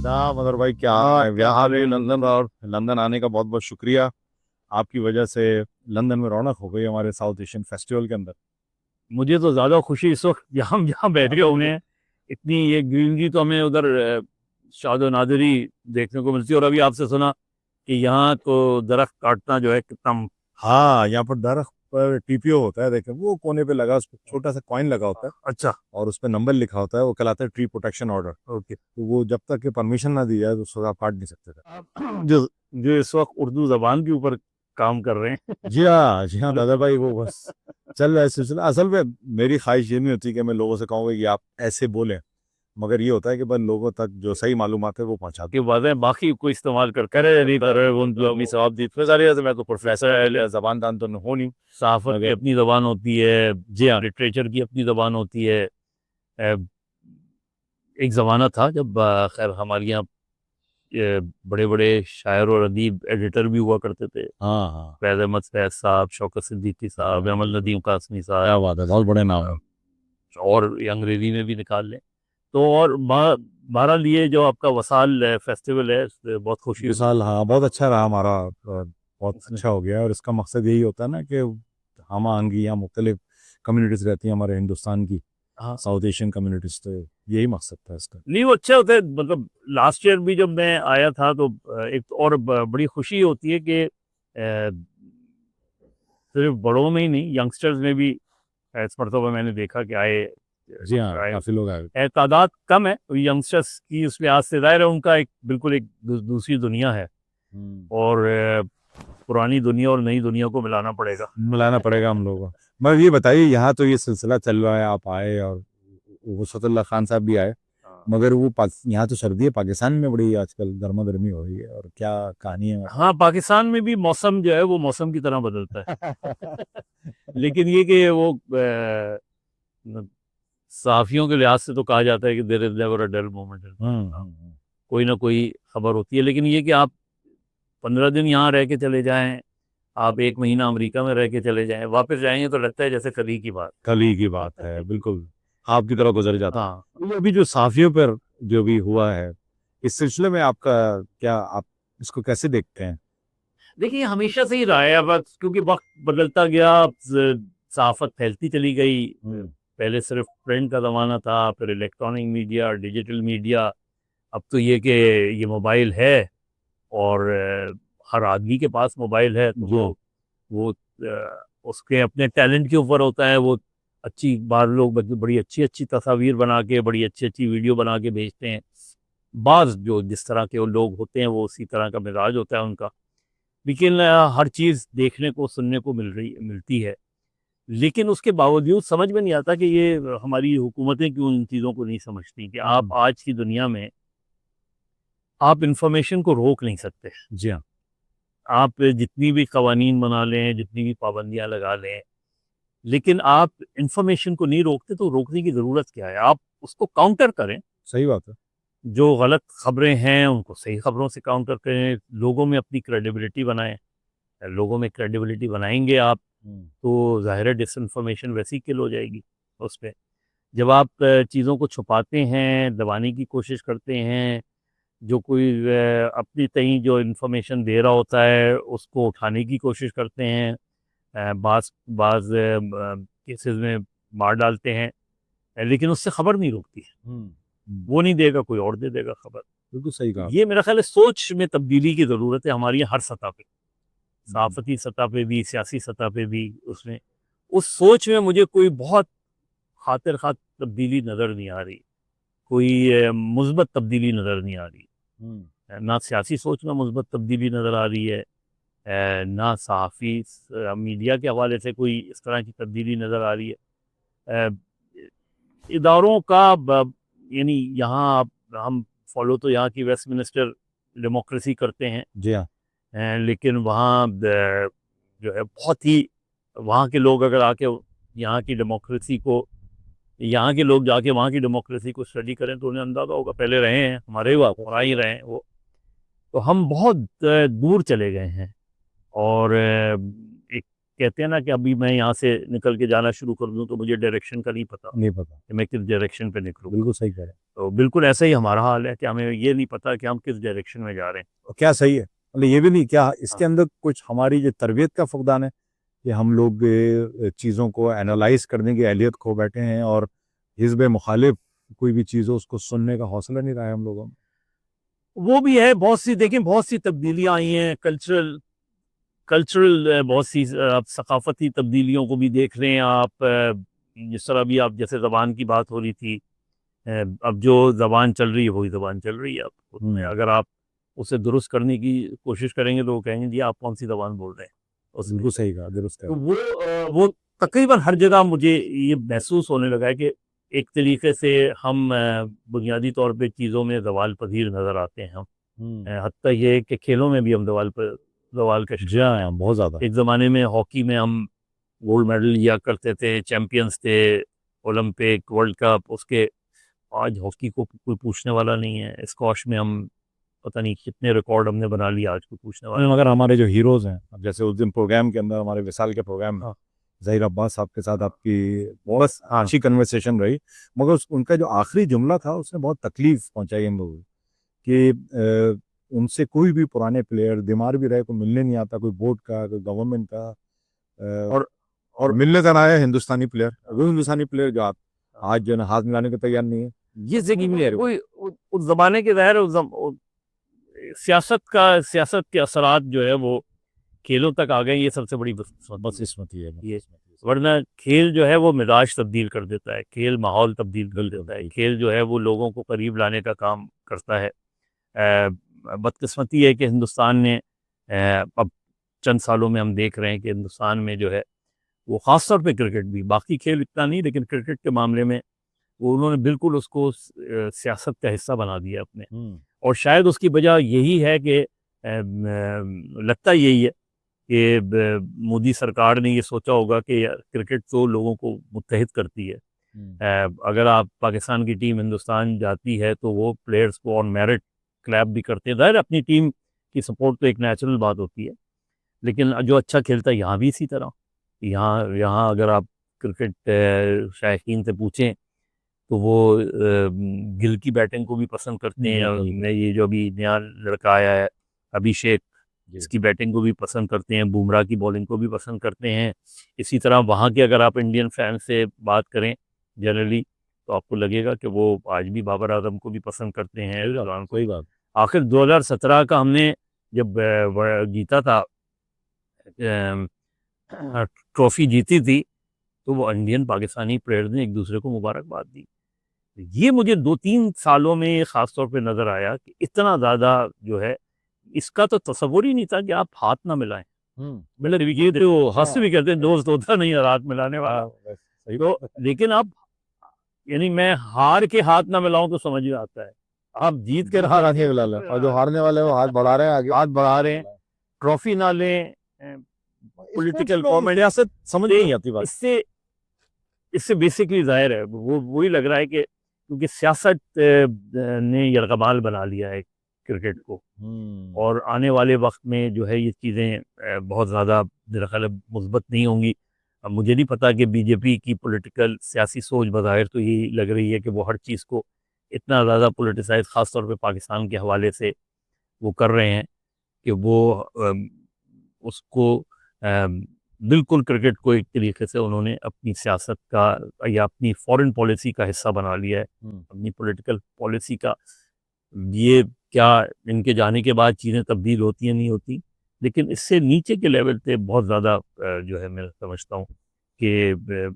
आदाब अदर भाई, क्या हाल है लंदन? और लंदन आने का बहुत बहुत शुक्रिया। आपकी वजह से लंदन में रौनक हो गई हमारे साउथ एशियन फेस्टिवल के अंदर। मुझे तो ज़्यादा खुशी इस वक्त यहाँ हम जहाँ बैठे हुए हैं, इतनी ये ग्रीनरी तो हमें उधर शादो नादरी देखने को मिलती है। और अभी आपसे सुना कि यहाँ तो दरख्त काटना जो है कितना। हाँ, यहाँ पर दरख्त पर टीपीओ होता है, देखें वो कोने पे लगा, उस पर छोटा सा कॉइन लगा होता है अच्छा। और उस पर नंबर लिखा होता है, वो कहलाता है ट्री प्रोटेक्शन ऑर्डर। ओके। तो वो जब तक परमिशन ना दी जाए तो उसको आप काट नहीं सकते थे। आप जो जो इस वक्त उर्दू जबान के ऊपर काम कर रहे हैं। जी हाँ, जी हाँ दादा भाई, वो बस चल रहा है सिलसिला। असल में मेरी ख्वाहिश ये नहीं होती कि मैं लोगों से कहूँगा कि आप ऐसे बोलें, मगर ये होता है कि बस लोगों तक जो सही मालूमात है वो पहुँचा की दूँ। बातें बाकी कोई इस्तेमाल कर करे नहीं कर रहे उन लोग भी सवाब दी तो मैं तो प्रोफेसर जबान दान तो हो नहीं सहाफत की मगर। अपनी जबान होती है, जी हाँ। लिटरेचर की अपनी जबान होती है। अ, एक ज़माना था जब खैर हमारे यहाँ बड़े बड़े शायर और अदीब एडिटर भी हुआ करते थे। हाँ हाँ। फैज़ अहमद फैज़ साहब, शौकत सिद्दीकी साहब, हाँ, अमल नदीम कासमी क्या साहब। बात है, बहुत बड़े नाम है। और ये अंग्रेजी में भी निकाल लें तो। और बहरहाल ये जो आपका वसाल फेस्टिवल है, इससे बहुत खुशी हुई। विशाल, हाँ बहुत अच्छा रहा हमारा, बहुत इसने अच्छा हो गया। और इसका मकसद यही होता है ना कि हम आंगी यहाँ मुख्तलिफ कम्युनिटीज़ रहती हैं हमारे हिंदुस्तान की, हाँ, साउथ एशियन कम्युनिटीज़, तो यही मकसद था इसका। नहीं वो अच्छे होते हैं। मतलब लास्ट ईयर भी जब मैं आया था तो एक और बड़ी खुशी होती है कि सिर्फ बड़ों में ही नहीं, यंगस्टर्स में भी इस मरतबा मैंने देखा कि आए जी हाँ, आए काफ़ी लोग आए। तादाद कम है यंगस्टर्स की, उस लिहाज से ज़ाहिर है उनका एक बिल्कुल एक दूसरी दुनिया है। हम्म। और पुरानी दुनिया और नई दुनिया को मिलाना पड़ेगा। मिलाना पड़ेगा हम लोगों को। मगर ये बताइए, यहाँ तो ये सिलसिला चल रहा है, आप आए और वसतुल्लाह खान साहब भी आए, हाँ। मगर वो यहाँ तो सर्दी है, पाकिस्तान में बड़ी आजकल गर्मा गर्मी हो रही है, और क्या कहानी है हाँ, पाकिस्तान में भी मौसम जो है वो मौसम की तरह बदलता मतलब। है। लेकिन ये कि वो सहाफ़ियों के लिहाज से तो कहा जाता है कि there is never a dull moment in Pakistan. Hmm. कोई ना कोई खबर होती है। लेकिन ये कि आप 15 दिन यहाँ रह के चले जाएं, आप 1 महीना अमेरिका में रह के चले जाएं, वापस जाएंगे तो लगता है जैसे कल ही की बात। कल ही की बात है, बिल्कुल आपकी तरह गुजर जाता है। हाँ। तो अभी जो साफियों पर जो भी हुआ है, इस सिलसिले में आपका क्या, आप इसको कैसे देखते हैं? देखिए हमेशा से ही रहा है, अब क्योंकि वक्त बदलता गया, सहाफत फैलती चली गई। हम्म। पहले सिर्फ प्रिंट का ज़माना था, फिर इलेक्ट्रॉनिक मीडिया, डिजिटल मीडिया। अब तो ये कि ये मोबाइल है और हर आदमी के पास मोबाइल है, तो जी। वो उसके अपने टैलेंट के ऊपर होता है। वो अच्छी बार लोग बड़ी अच्छी अच्छी तस्वीर बना के, बड़ी अच्छी अच्छी वीडियो बना के भेजते हैं। बाज जो जिस तरह के वो लोग होते हैं वो उसी तरह का मिजाज होता है उनका। लेकिन हर चीज़ देखने को सुनने को मिलती है। लेकिन उसके बावजूद समझ में नहीं आता कि ये हमारी हुकूमतें क्यों इन चीज़ों को नहीं समझती कि आप आज की दुनिया में आप इंफॉर्मेशन को रोक नहीं सकते। जी हाँ। आप जितनी भी कवानीन बना लें, जितनी भी पाबंदियां लगा लें, लेकिन आप इंफॉर्मेशन को नहीं रोकते तो रोकने की ज़रूरत क्या है? आप उसको काउंटर करें। सही बात है। जो गलत खबरें हैं उनको सही खबरों से काउंटर करें, लोगों में अपनी क्रेडिबिलिटी बनाएं। लोगों में क्रेडिबिलिटी बनाएंगे आप हम्म। तो ज़ाहिर है डिसइंफॉर्मेशन वैसी किल हो जाएगी उस पे। जब आप चीज़ों को छुपाते हैं, दबाने की कोशिश करते हैं, जो कोई अपनी तहीं जो इन्फॉर्मेशन दे रहा होता है उसको उठाने की कोशिश करते हैं, बाज़ बाज़ केसेस में मार डालते हैं, लेकिन उससे खबर नहीं रुकती है। वो नहीं देगा, कोई और दे देगा खबर। बिल्कुल सही कहा। ये मेरा ख्याल है सोच में तब्दीली की ज़रूरत है हमारी हर सतह पे, हम्म। सहाफ़ती सतह पे भी, सियासी सतह पे भी। उसमें उस सोच में मुझे कोई बहुत खातिर खा तब्दीली नज़र नहीं आ रही, कोई मुस्बत तब्दीली नज़र नहीं आ रही। हम्म। ना सियासी सोच में मुस्बत तब्दीली नज़र आ रही है, ना सहाफ़ी मीडिया के हवाले से कोई इस तरह की तब्दीली नज़र आ रही है। इदारों का यानी यहाँ हम फॉलो तो यहाँ की वेस्टमिनिस्टर डेमोक्रेसी करते हैं। जी हाँ। लेकिन वहाँ जो है बहुत ही, वहाँ के लोग अगर आके यहाँ की डेमोक्रेसी को, यहाँ के लोग जाके वहाँ की डेमोक्रेसी को स्टडी करें तो उन्हें अंदाज़ा होगा, पहले रहे हैं हमारे वहाँ ही रहे हैं वो। तो हम बहुत दूर चले गए हैं। और एक कहते हैं ना कि अभी मैं यहाँ से निकल के जाना शुरू कर दूँ तो मुझे डायरेक्शन का नहीं पता नहीं पता, कि मैं किस डायरेक्शन पे निकलूँ। बिल्कुल सही कह रहे हैं। तो बिल्कुल ऐसा ही हमारा हाल है कि हमें ये नहीं पता कि हम किस डायरेक्शन में जा रहे हैं। और क्या सही है, मतलब ये भी नहीं, क्या इसके हाँ। अंदर कुछ हमारी जो तरबियत का फुकदान है कि हम लोग चीज़ों को एनालाइज करने की अहलियत खो बैठे हैं, और हिज़्ब मुखालिफ कोई भी चीज़ हो उसको सुनने का हौसला नहीं रहा है हम लोगों में। वो भी है, बहुत सी देखें, बहुत सी तब्दीलियाँ आई हैं, कल्चरल कल्चरल बहुत सी आप सकाफती तब्दीलियों को भी देख रहे हैं आप। जिस तरह अभी आप जैसे ज़बान की बात हो रही थी, अब जो ज़बान चल रही है वही ज़बान चल रही है अब। उसमें अगर आप उसे दुरुस्त करने की कोशिश करेंगे तो वो कहेंगे जी आप कौन सी ज़बान बोल रहे हैं उसमें। बिल्कुल सही कहा, दुरुस्त है। तो वो तकरीबन हर जगह मुझे ये महसूस होने लगा है कि एक तरीके से हम बुनियादी तौर पे चीज़ों में ज़वाल पज़ीर नज़र आते हैं हम। हत्ता ये कि खेलों में भी हम ज़वाल का जी शिकार हैं। हाँ, बहुत ज़्यादा। एक ज़माने में हॉकी में हम गोल्ड मेडल लिया करते थे, चैंपियंस थे, ओलंपिक, वर्ल्ड कप, उसके आज हॉकी को कोई पूछने वाला नहीं है। स्क्वॉश में हम पता नहीं कितने रिकॉर्ड हमने बना लिए, आज कोई पूछने वाला मगर हमारे जो हीरोज़ हैं, अब जैसे उस दिन प्रोग्राम के अंदर, हमारे विसाल के प्रोग्राम में हाँ। ज़हीर अब्बास साहब के साथ आपकी बस अच्छी कन्वर्सेशन रही, मगर उनका जो आखिरी जुमला था उसने बहुत तकलीफ पहुंचाई हम लोगों को कि उनसे कोई भी पुराने प्लेयर बीमार भी रहे, कोई मिलने नहीं आता, कोई बोर्ड का, कोई गवर्नमेंट का, और मिलने का ना है हिंदुस्तानी प्लेयर, वो हिंदुस्तानी प्लेयर जो आप आज जो है ना हाथ मिलाने को तैयार नहीं है। ये कोई उस ज़माने के ज़ाहिर सियासत के असरात जो है वो खेलों तक आ गए, ये सबसे बड़ी बदकिस्मती है। ये वरना खेल जो है वो मिजाज तब्दील कर देता है, खेल माहौल तब्दील कर देता है, खेल जो है वो लोगों को करीब लाने का काम करता है। बदकिस्मती है कि हिंदुस्तान ने अब चंद सालों में हम देख रहे हैं कि हिंदुस्तान में जो है वो ख़ास तौर पे क्रिकेट भी, बाकी खेल इतना नहीं, लेकिन क्रिकेट के मामले में वो उन्होंने बिल्कुल उसको सियासत का हिस्सा बना दिया अपने। और शायद उसकी वजह यही है कि लगता यही है कि मोदी सरकार ने ये सोचा होगा कि यार क्रिकेट तो लोगों को मुत्तहिद करती है। अगर आप पाकिस्तान की टीम हिंदुस्तान जाती है तो वो प्लेयर्स को ऑन मेरिट क्लैप भी करते हैं। ज़ाहिर अपनी टीम की सपोर्ट तो एक नेचुरल बात होती है, लेकिन जो अच्छा खेलता है यहाँ भी इसी तरह, यहाँ यहाँ अगर आप क्रिकेट शायकीन से पूछें तो वो गिल की बैटिंग को भी पसंद करते हैं। और ये जो अभी नया लड़का आया है अभिषेक, इसकी बैटिंग को भी पसंद करते हैं, बुमराह की बॉलिंग को भी पसंद करते हैं। इसी तरह वहाँ के अगर आप इंडियन फैन से बात करें जनरली तो आपको लगेगा कि वो आज भी बाबर आजम को भी पसंद करते हैं। कोई बात, आखिर 2017 का हमने जब जीता था, ट्रॉफी जीती थी, तो वो इंडियन पाकिस्तानी प्लेयर्स ने एक दूसरे को मुबारकबाद दी। ये मुझे 2-3 सालों में ख़ास तौर पे नज़र आया कि इतना ज़्यादा जो है, इसका तो तसव्वुर ही नहीं था कि आप हाथ ना मिलाएँ। मतलब ये तो हँस भी कहते हैं, दोस्त होता नहीं है हाथ मिलाने वाला। तो लेकिन आप, यानी मैं हार के हाथ ना मिलाऊँ तो समझ में आता है। आप जीत के हाथ नहीं मिला लें, और जो हारने वाले हैं वो हाथ बढ़ा रहे हैं, आगे हाथ बढ़ा रहे हैं, ट्रॉफी ना लें, पॉलिटिकल कमेंट यहाँ से समझ नहीं आती बात। इससे बेसिकली ज़ाहिर है वो वही लग रहा है कि क्योंकि सियासत ने यरगमाल बना लिया है क्रिकेट को, और आने वाले वक्त में जो है ये चीज़ें बहुत ज़्यादा मेरा ख्याल है मुस्बत नहीं होंगी। अब मुझे नहीं पता कि बीजेपी की पॉलिटिकल सियासी सोच बज़ाहिर तो यही लग रही है कि वो हर चीज़ को इतना ज़्यादा पोलिटिसाइज ख़ास तौर पे पाकिस्तान के हवाले से वो कर रहे हैं कि वो उसको बिल्कुल क्रिकेट को एक तरीके से उन्होंने अपनी सियासत का या अपनी फॉरेन पॉलिसी का हिस्सा बना लिया है, अपनी पॉलिटिकल पॉलिसी का। ये क्या इनके जाने के बाद चीज़ें तब्दील होती हैं, नहीं होती, लेकिन इससे नीचे के लेवल पे बहुत ज़्यादा जो है मैं समझता हूँ कि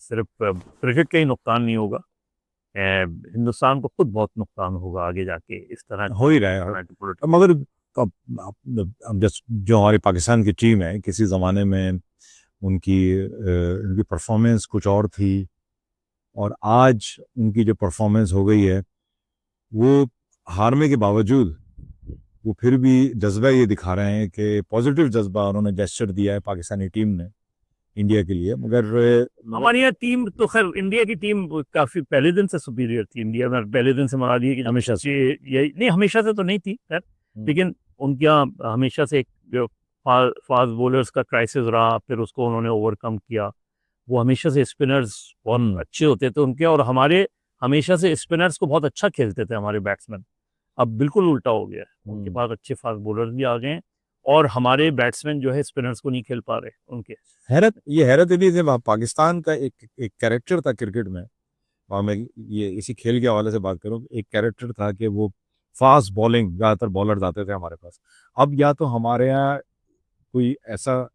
सिर्फ क्रिकेट का ही नुकसान नहीं होगा, हिंदुस्तान को खुद बहुत नुकसान होगा आगे जाके इस तरह हो ही रहा है। मगर अब जो हमारी पाकिस्तान की टीम है, किसी ज़माने में उनकी परफॉर्मेंस कुछ और थी, और आज उनकी जो परफॉर्मेंस हो गई है वो हारने के बावजूद वो फिर भी जज्बा ये दिखा रहे हैं कि पॉजिटिव जज्बा उन्होंने जेस्चर दिया है पाकिस्तानी टीम ने इंडिया के लिए। मगर हमारी यहाँ टीम तो खैर इंडिया की टीम काफ़ी पहले दिन से सुपीरियर थी। इंडिया में पहले दिन से मना दिए कि हमेशा से, ये नहीं हमेशा से तो नहीं थी खैर, लेकिन उनके यहाँ हमेशा से एक फास्ट बॉलर्स का क्राइसिस रहा, फिर उसको उन्होंने ओवरकम किया। वो हमेशा से स्पिनर्स बहुत अच्छे होते थे उनके, और हमारे हमेशा से स्पिनर्स को बहुत अच्छा खेलते थे हमारे बैट्समैन। अब बिल्कुल उल्टा हो गया है, उनके पास अच्छे फास्ट बॉलर्स भी आ गए हैं और हमारे बैट्समैन जो है स्पिनर्स को नहीं खेल पा रहे उनके। हैरत इतनी थी, पाकिस्तान का एक कैरेक्टर था क्रिकेट में, और मैं ये इसी खेल के हवाले से बात करूं, एक कैरेक्टर था कि वो फास्ट बॉलिंग, ज़्यादातर बॉलर्स आते थे हमारे पास। अब या तो हमारे यहाँ कोई ऐसा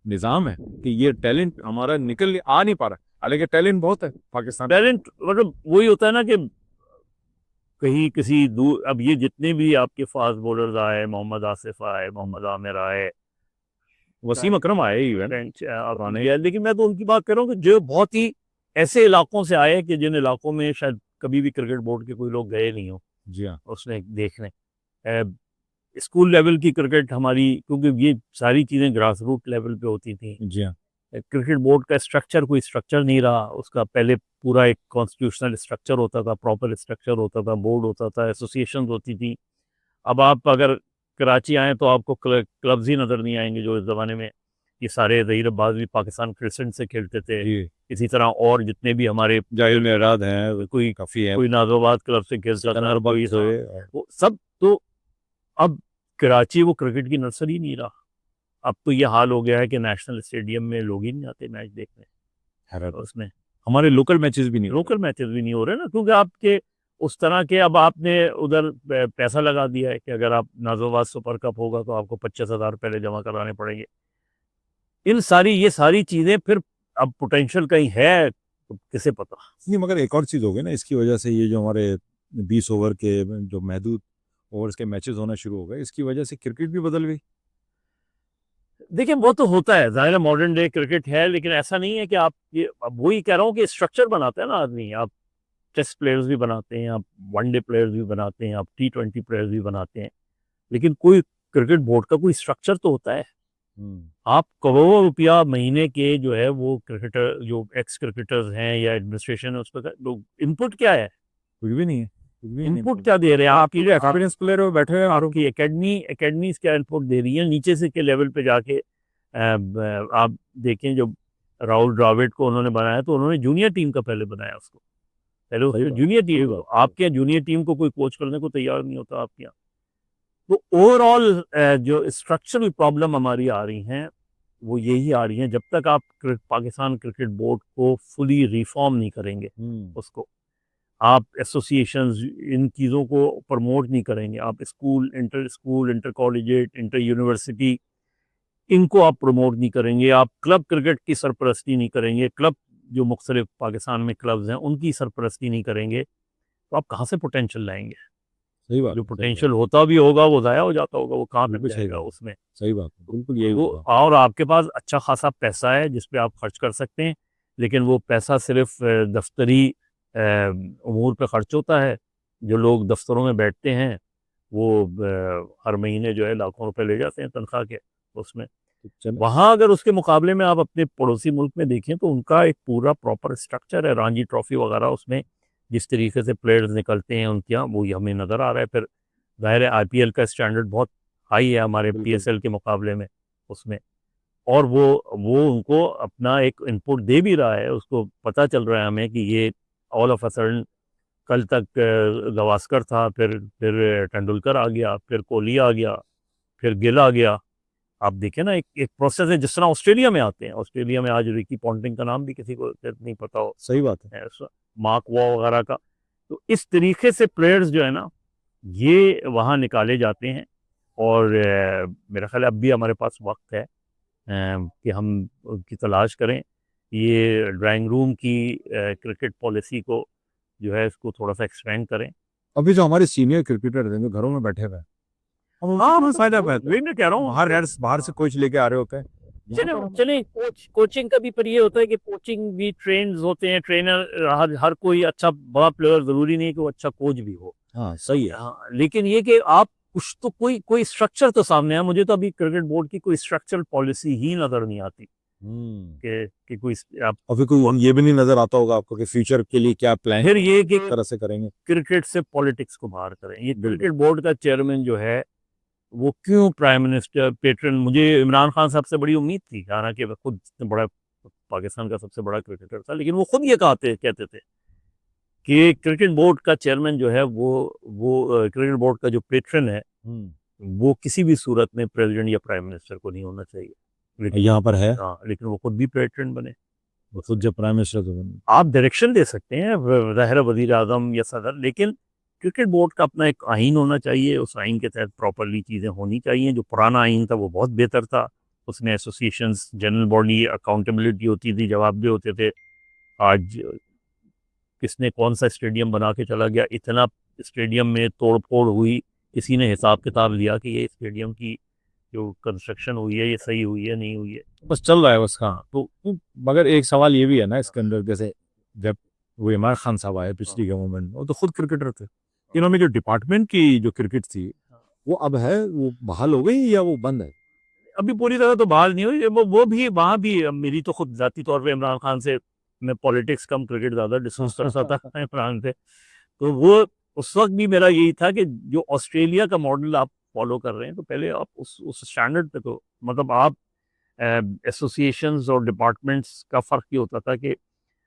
निज़ाम है कि ये टैलेंट हमारा निकल आ नहीं पा रहा, हालांकि टैलेंट बहुत है पाकिस्तान। टैलेंट मतलब वही होता है ना कि कहीं किसी दूर, अब ये जितने भी आपके फास्ट बॉलर्स आए, मोहम्मद आसिफ आए, मोहम्मद आमिर आए, वसीम अकरम आए इवन, लेकिन मैं तो उनकी बात कर रहा हूँ कि जो बहुत ही ऐसे इलाकों से आए कि जिन इलाकों में शायद कभी भी क्रिकेट बोर्ड के कोई लोग गए नहीं हो जी हाँ, उसने देखने। स्कूल लेवल की क्रिकेट हमारी, क्योंकि ये सारी चीज़ें ग्रास रूट लेवल पे होती थी। जी हाँ, क्रिकेट बोर्ड का स्ट्रक्चर कोई स्ट्रक्चर नहीं रहा, उसका पहले पूरा एक कॉन्स्टिट्यूशनल स्ट्रक्चर होता था, प्रॉपर स्ट्रक्चर होता था, बोर्ड होता था, एसोसिएशन होती थी। अब आप अगर कराची आएँ तो आपको क्लब्स ही नज़र नहीं आएंगे, जो इस ज़माने में ये सारे ज़हीर अब्बास भी पाकिस्तान क्रिसेंट से खेलते थे। जी, इसी तरह और जितने भी हमारे जाहिल मेराद हैं, कोई काफ़ी है, कोई नाज़ोबाद क्लब से खेलता था, कोई हुए, वो सब। तो अब कराची वो क्रिकेट की नर्सरी नहीं रहा। अब तो ये हाल हो गया है कि नेशनल स्टेडियम में लोग ही नहीं आते मैच देखने। हैरत। उसमें हमारे लोकल मैचेस भी नहीं लोकल मैचेस भी नहीं हो रहे ना, क्योंकि आपके उस तरह के, अब आपने उधर पैसा लगा दिया है कि अगर आप नाज़ोबाद सुपर कप होगा तो आपको 25,000 पहले जमा कराने पड़ेंगे। ये सारी चीज़ें फिर अब पोटेंशियल कहीं है तो किसे पता। नहीं, मगर एक और चीज़ हो गई ना इसकी वजह से, ये जो हमारे 20 ओवर के जो महदूद ओवर्स के मैचेस होना शुरू हो गए, इसकी वजह से क्रिकेट भी बदल गई। देखिए वो तो होता है, ज़ाहिर है मॉडर्न डे क्रिकेट है, लेकिन ऐसा नहीं है कि आप ये, अब वही कह रहा हूँ कि स्ट्रक्चर बनाता है ना आदमी। आप टेस्ट प्लेयर्स भी बनाते हैं, आप वनडे प्लेयर्स भी बनाते हैं, आप T20 प्लेयर्स भी बनाते हैं, लेकिन कोई क्रिकेट बोर्ड का कोई स्ट्रक्चर तो होता है। आप करोड़ों रुपया महीने के जो है वो क्रिकेटर, जो एक्स क्रिकेटर्स हैं या एडमिनिस्ट्रेशन है, उस पर लोग इनपुट क्या है, कुछ भी नहीं है, कुछ भी नहीं इनपुट क्या दे रहे हैं आपकी जो एक्सपीरियंस प्लेयर बैठे हुए हैं, आपकी एकेडमीज क्या इनपुट दे रही है नीचे से के लेवल पे जाके। आप देखें जब राहुल द्रविड़ को उन्होंने बनाया तो उन्होंने जूनियर टीम का पहले बनाया उसको, पहले उसको जूनियर टीम, आपके जूनियर टीम को कोई कोच करने को तैयार नहीं होता आपके यहाँ। तो ओवरऑल जो स्ट्रक्चरल प्रॉब्लम हमारी आ रही हैं वो यही आ रही हैं, जब तक आप पाकिस्तान क्रिकेट बोर्ड को फुली रिफॉर्म नहीं करेंगे, उसको आप एसोसिएशंस इन चीज़ों को प्रमोट नहीं करेंगे, आप school, inter collegiate, inter university, इनको आप प्रमोट नहीं करेंगे, आप क्लब क्रिकेट की सरपरस्ती नहीं करेंगे, क्लब जो मुख्तलिफ पाकिस्तान में क्लब्स हैं उनकी सरपरस्ती नहीं करेंगे, तो आप कहाँ से पोटेंशियल लाएंगे। सही बात, जो पोटेंशियल होता भी होगा वो ज़ाया हो जाता होगा, वो कहाँ लग जाएगा उसमें। सही बात, बिल्कुल यही तो और आपके पास अच्छा खासा पैसा है जिस पे आप खर्च कर सकते हैं, लेकिन वो पैसा सिर्फ दफ्तरी उमूर पे खर्च होता है। जो लोग दफ्तरों में बैठते हैं वो हर महीने जो है लाखों रुपए ले जाते हैं तनख्वाह के उसमें। वहाँ अगर उसके मुकाबले में आप अपने पड़ोसी मुल्क में देखें तो उनका एक पूरा प्रॉपर स्ट्रक्चर है, रणजी ट्रॉफी वगैरह, उसमें जिस तरीके से प्लेयर्स निकलते हैं उनके यहाँ, वो हमें नज़र आ रहा है। फिर ज़ाहिर है IPL का स्टैंडर्ड बहुत हाई है हमारे PSL के मुकाबले में उसमें, और वो उनको अपना एक इनपुट दे भी रहा है, उसको पता चल रहा है हमें कि ये ऑल ऑफ अ सडन कल तक गावस्कर था, फिर तेंदुलकर आ गया, फिर कोहली आ गया, फिर गिल आ गया। आप देखें ना, एक प्रोसेस है, जिस तरह ऑस्ट्रेलिया में आते हैं। ऑस्ट्रेलिया में आज रिकी पॉन्टिंग का नाम भी किसी को नहीं पता हो, सही बात है, मार्क वॉ वगैरह का। तो इस तरीके से प्लेयर्स जो है ना ये वहाँ निकाले जाते हैं, और मेरा ख्याल है अब भी हमारे पास वक्त है कि हम उनकी तलाश करें। ये ड्राइंग रूम की क्रिकेट पॉलिसी को जो है इसको थोड़ा सा एक्सपेंड करें। अभी जो हमारे सीनियर क्रिकेटर हैं जो घरों में बैठे हुए हैं, हाँ फायदा वही मैं कह रहा हूँ, बाहर से कोच लेके आ रहे होते हैं। चले कोचिंग का भी, पर ये होता है कि कोचिंग भी ट्रेन होते हैं, ट्रेनर हर कोई अच्छा बड़ा प्लेयर जरूरी नहीं कि वो अच्छा कोच भी हो। हाँ सही है, हाँ, लेकिन ये कि आप कुछ तो कोई स्ट्रक्चर तो सामने है। मुझे तो अभी क्रिकेट बोर्ड की कोई स्ट्रक्चरल पॉलिसी ही नजर नहीं आती कि कोई आप, अभी कोई ये भी नहीं नजर आता होगा आपको कि फ्यूचर के लिए क्या प्लान फिर ये कि तरह से करेंगे। क्रिकेट से पॉलिटिक्स को बाहर करें। ये क्रिकेट बोर्ड का चेयरमैन जो है वो क्यों प्राइम मिनिस्टर पेट्रन, मुझे इमरान खान साहब से बड़ी उम्मीद थी, हालांकि वह खुद इतने बड़ा पाकिस्तान का सबसे बड़ा क्रिकेटर था, लेकिन वो खुद ये कहते थे कि क्रिकेट बोर्ड का चेयरमैन जो है वो क्रिकेट बोर्ड का जो पेट्रन है वो किसी भी सूरत में प्रेसिडेंट या प्राइम मिनिस्टर को नहीं होना चाहिए, लेकिन यहाँ पर है, हाँ, लेकिन वो खुद भी पेट्रन बने। वो खुद जब प्राइम मिनिस्टर तो आप डायरेक्शन दे सकते हैं ज़ाहिर है वज़ीर आज़म या सदर, लेकिन क्रिकेट बोर्ड का अपना एक आइन होना चाहिए, उस आइन के तहत प्रॉपरली चीज़ें होनी चाहिए। जो पुराना आइन था वो बहुत बेहतर था, उसमें एसोसिएशंस, जनरल बॉडी, अकाउंटेबिलिटी होती थी, जवाबदेह होते थे। आज किसने कौन सा स्टेडियम बना के चला गया, इतना स्टेडियम में तोड़ फोड़ हुई, किसी ने हिसाब किताब लिया कि ये स्टेडियम की जो कंस्ट्रक्शन हुई है ये सही हुई है नहीं हुई है, बस चल रहा है बस। हाँ, तो मगर एक सवाल ये भी है ना इसके अंदर, जैसे जब वो इमरान खान साहब आए पिछली गवर्नमेंट में, वो तो खुद क्रिकेटर थे, इन्होंने में जो डिपार्टमेंट की जो क्रिकेट थी वो अब है, वो बहाल हो गई या वो बंद है? अभी पूरी तरह तो बहाल नहीं हुई। वो भी वहाँ भी मेरी तो खुद जाती तौर पे इमरान खान से मैं पॉलिटिक्स कम क्रिकेट ज़्यादा डिस्कस करता था इमरान से, तो वो उस वक्त भी मेरा यही था कि जो ऑस्ट्रेलिया का मॉडल आप फॉलो कर रहे हैं, तो पहले आप उस स्टैंडर्ड पे, तो मतलब आप एसोसिएशंस और डिपार्टमेंट्स का फ़र्क ये होता था कि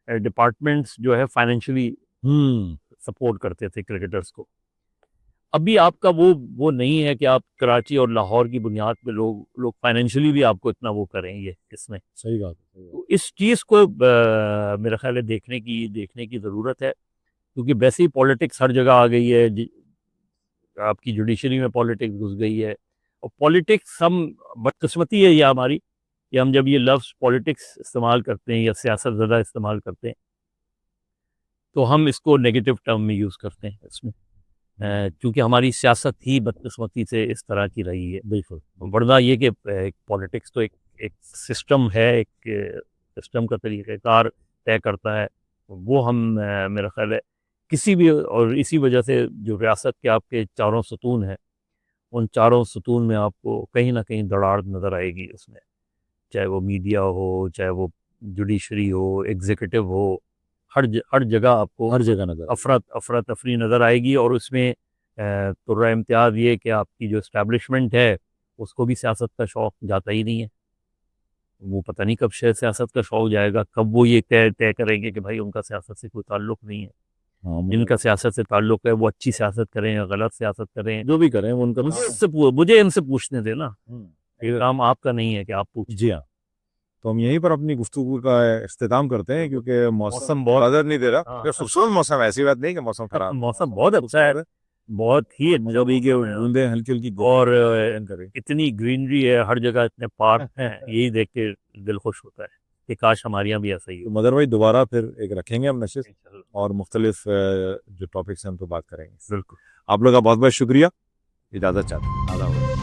डिपार्टमेंट्स जो है फाइनेंशियली सपोर्ट करते थे क्रिकेटर्स को। अभी आपका वो नहीं है कि आप कराची और लाहौर की बुनियाद पे लोग फाइनेंशियली भी आपको इतना वो करेंगे इसमें। सही बात है। तो इस चीज़ को मेरा ख्याल है देखने की ज़रूरत है, क्योंकि वैसे ही पॉलिटिक्स हर जगह आ गई है, आपकी जुडिशरी में पॉलिटिक्स घुस गई है, और पॉलिटिक्स हम बदकिस्मती है ये हमारी कि हम जब ये लफ्ज़ पॉलिटिक्स इस्तेमाल करते हैं या सियासत ज़्यादा इस्तेमाल करते हैं तो हम इसको नेगेटिव टर्म में यूज़ करते हैं इसमें, क्योंकि हमारी सियासत ही बदकिस्मती से इस तरह की रही है। बिल्कुल, वरना ये कि पॉलिटिक्स तो एक सिस्टम है, एक सिस्टम का तरीक़ाकार तय करता है, वो हम मेरा ख्याल है किसी भी, और इसी वजह से जो रियासत के आपके चारों सतून हैं, उन चारों सतून में आपको कहीं ना कहीं दरार नज़र आएगी उसमें, चाहे वो मीडिया हो, चाहे वो जुडिशरी हो, एग्जीक्यूटिव हो, हर जगह आपको हर जगह नजर अफरा तफरी नज़र आएगी। और उसमें तुर्रा इम्तियाज़ ये कि आपकी जो इस्टेब्लिशमेंट है उसको भी सियासत का शौक़ जाता ही नहीं है। वो पता नहीं कब सियासत का शौक़ जाएगा, कब वो ये तय करेंगे कि भाई उनका सियासत से कोई ताल्लुक नहीं है। हाँ, जिनका सियासत से ताल्लुक है वो अच्छी सियासत करें या गलत सियासत करें, जो भी करें वो उनका मुझे इनसे पूछने देना, ये काम आपका नहीं है कि आप पूछ। जी हाँ, तो हम यहीं पर अपनी गुफ्तगू का इख्तिताम करते हैं, क्योंकि मौसम बहुत नजर नहीं दे रहा। खूबसूरत मौसम है, ऐसी बात नहीं कि मौसम खराब। मौसम बहुत अच्छा है, बहुत ही जबी के बूंदे हल्की हल्की और इतनी ग्रीनरी है हर जगह, इतने पार्क हैं, यही देख के दिल खुश होता है कि काश हमारे यहाँ भी ऐसा ही हो। तो मदर भाई दोबारा फिर एक रखेंगे हम नशिस्त, और मुख्तलिफ जो टॉपिक्स हैं उन पर बात करेंगे। बिल्कुल, आप लोग का बहुत बहुत शुक्रिया, इजाज़त चाहते हैं।